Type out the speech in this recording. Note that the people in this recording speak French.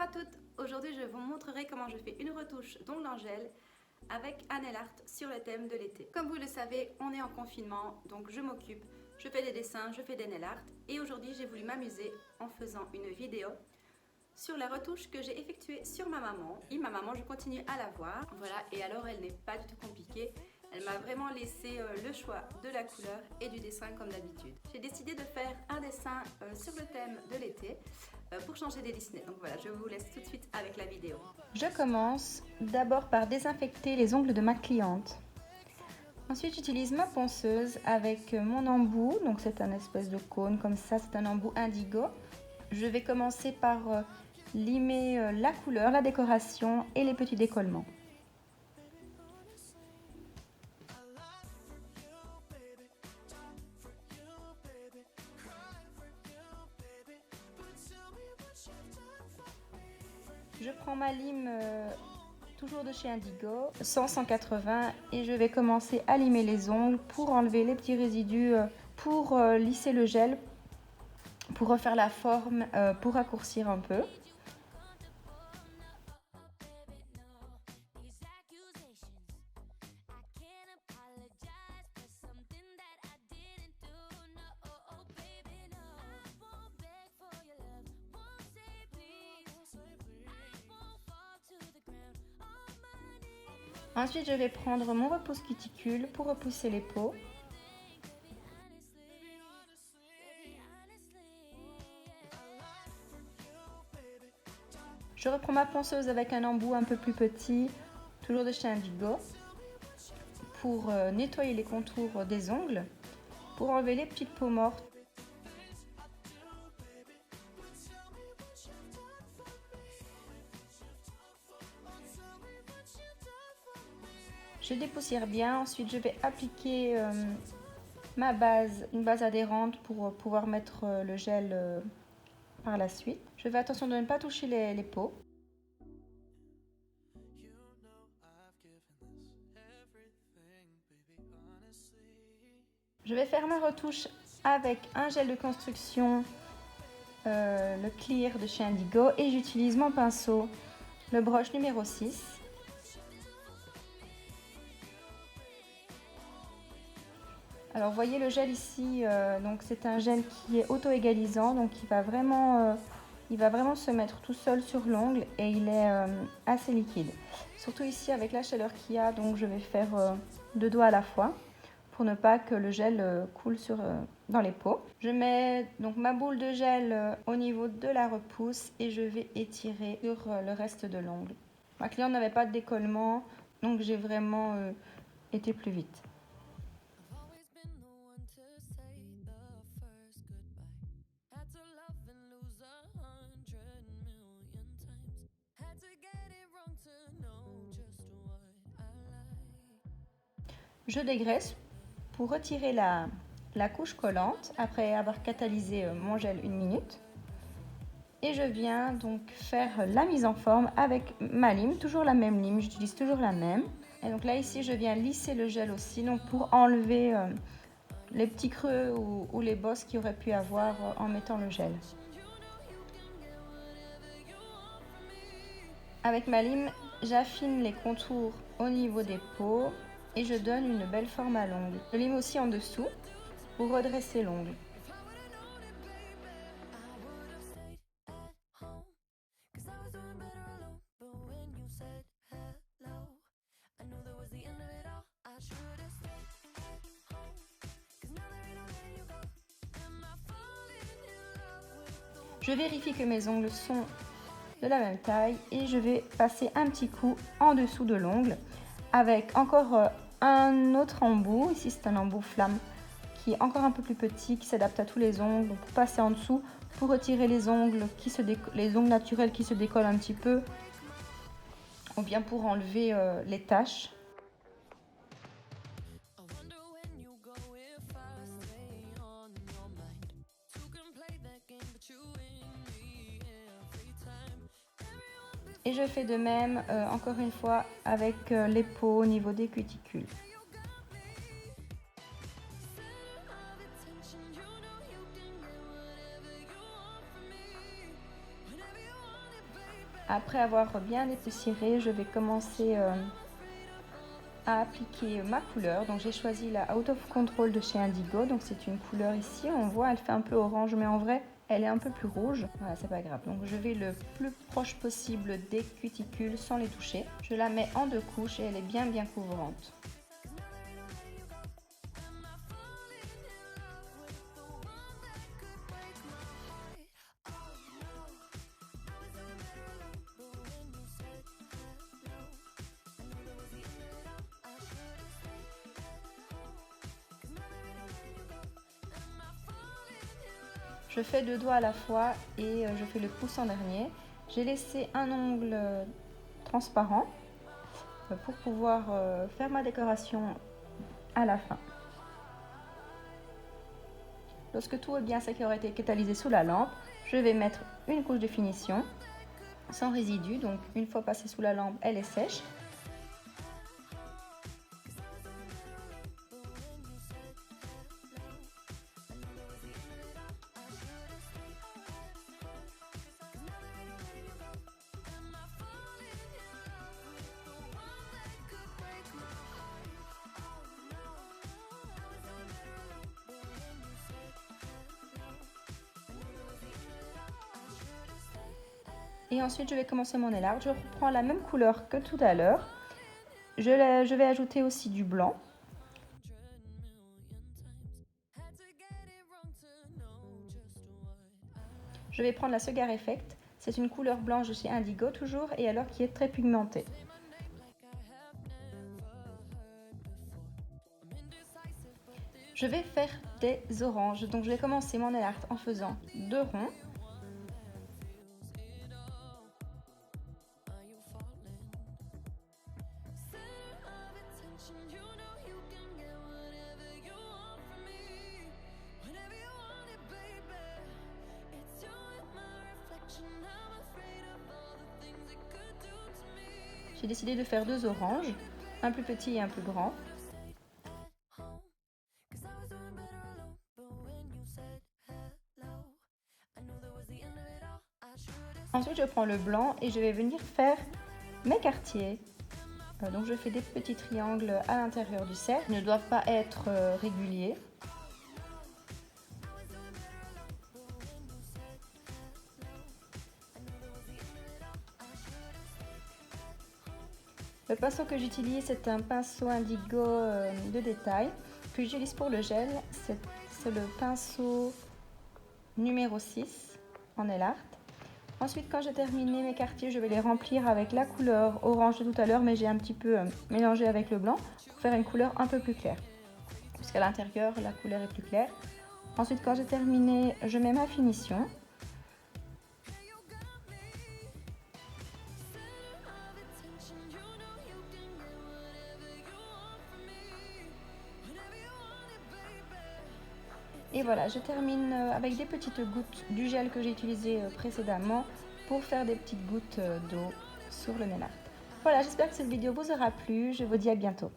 à toutes, aujourd'hui je vous montrerai comment je fais une retouche d'ongles en gel avec un nail art sur le thème de l'été. Comme vous le savez, on est en confinement, donc je m'occupe, je fais des dessins, je fais des nail art et aujourd'hui j'ai voulu m'amuser en faisant une vidéo sur la retouche que j'ai effectuée sur ma maman. Et ma maman, je continue à la voir, voilà, et alors elle n'est pas du tout compliquée. Elle m'a vraiment laissé le choix de la couleur et du dessin comme d'habitude. J'ai décidé de faire un dessin sur le thème de l'été pour changer des Disney. Donc voilà, je vous laisse tout de suite avec la vidéo. Je commence d'abord par désinfecter les ongles de ma cliente. Ensuite, j'utilise ma ponceuse avec mon embout. Donc c'est un espèce de cône comme ça, c'est un embout indigo. Je vais commencer par limer la couleur, la décoration et les petits décollements. Je prends ma lime toujours de chez Indigo, 100-180, et je vais commencer à limer les ongles pour enlever les petits résidus, pour lisser le gel, pour refaire la forme, pour raccourcir un peu. Ensuite, je vais prendre mon repousse cuticule pour repousser les peaux. Je reprends ma ponceuse avec un embout un peu plus petit, toujours de chez Indigo, pour nettoyer les contours des ongles, pour enlever les petites peaux mortes. Je dépoussière bien, ensuite je vais appliquer ma base, une base adhérente pour pouvoir mettre le gel par la suite. Je fais attention de ne pas toucher les peaux. Je vais faire ma retouche avec un gel de construction, le Clear de chez Indigo, et j'utilise mon pinceau, le brush numéro 6. Alors vous voyez le gel ici, donc c'est un gel qui est auto-égalisant, donc il va vraiment se mettre tout seul sur l'ongle et il est assez liquide. Surtout ici avec la chaleur qu'il y a, donc je vais faire 2 doigts à la fois pour ne pas que le gel coule dans les peaux. Je mets donc ma boule de gel au niveau de la repousse et je vais étirer sur le reste de l'ongle. Ma cliente n'avait pas de décollement, donc j'ai vraiment été plus vite. Je dégraisse pour retirer la couche collante après avoir catalysé mon gel 1 minute. Et je viens donc faire la mise en forme avec ma lime, toujours la même lime, j'utilise toujours la même. Et donc là ici je viens lisser le gel aussi, donc pour enlever les petits creux ou les bosses qu'il y aurait pu avoir en mettant le gel. Avec ma lime, j'affine les contours au niveau des peaux et je donne une belle forme à l'ongle. Je lime aussi en dessous pour redresser l'ongle. Je vérifie que mes ongles sont de la même taille et je vais passer un petit coup en dessous de l'ongle avec encore un autre embout. Ici c'est un embout flamme qui est encore un peu plus petit, qui s'adapte à tous les ongles. Donc pour passer en dessous, pour retirer les ongles les ongles naturels qui se décollent un petit peu, ou bien pour enlever les taches. Et je fais de même, encore une fois, avec les peaux au niveau des cuticules. Après avoir bien dépoussiéré, je vais commencer à appliquer ma couleur. Donc j'ai choisi la Out of Control de chez Indigo. Donc c'est une couleur ici, on voit elle fait un peu orange, mais en vrai elle est un peu plus rouge. Voilà, c'est pas grave. Donc je vais le plus proche possible des cuticules sans les toucher. Je la mets en 2 couches et elle est bien couvrante. Je fais 2 doigts à la fois et je fais le pouce en dernier. J'ai laissé un ongle transparent pour pouvoir faire ma décoration à la fin. Lorsque tout est bien sec et aura été catalysé sous la lampe, je vais mettre une couche de finition sans résidus. Donc une fois passée sous la lampe, elle est sèche. Et ensuite, je vais commencer mon nail art. Je reprends la même couleur que tout à l'heure. Je vais ajouter aussi du blanc. Je vais prendre la Sugar Effect. C'est une couleur blanche de chez Indigo toujours et alors qui est très pigmentée. Je vais faire des oranges. Donc je vais commencer mon nail art en faisant 2 ronds. J'ai décidé de faire 2 oranges, un plus petit et un plus grand. Ensuite, je prends le blanc et je vais venir faire mes quartiers. Donc je fais des petits triangles à l'intérieur du cercle. Ils ne doivent pas être réguliers. Le pinceau que j'utilise, c'est un pinceau indigo de détail que j'utilise pour le gel. C'est le pinceau numéro 6 en nail art. Ensuite, quand j'ai terminé mes quartiers, je vais les remplir avec la couleur orange de tout à l'heure, mais j'ai un petit peu mélangé avec le blanc pour faire une couleur un peu plus claire. Puisqu'à l'intérieur, la couleur est plus claire. Ensuite, quand j'ai terminé, je mets ma finition. Et voilà, je termine avec des petites gouttes du gel que j'ai utilisé précédemment pour faire des petites gouttes d'eau sur le nail art. Voilà, j'espère que cette vidéo vous aura plu. Je vous dis à bientôt.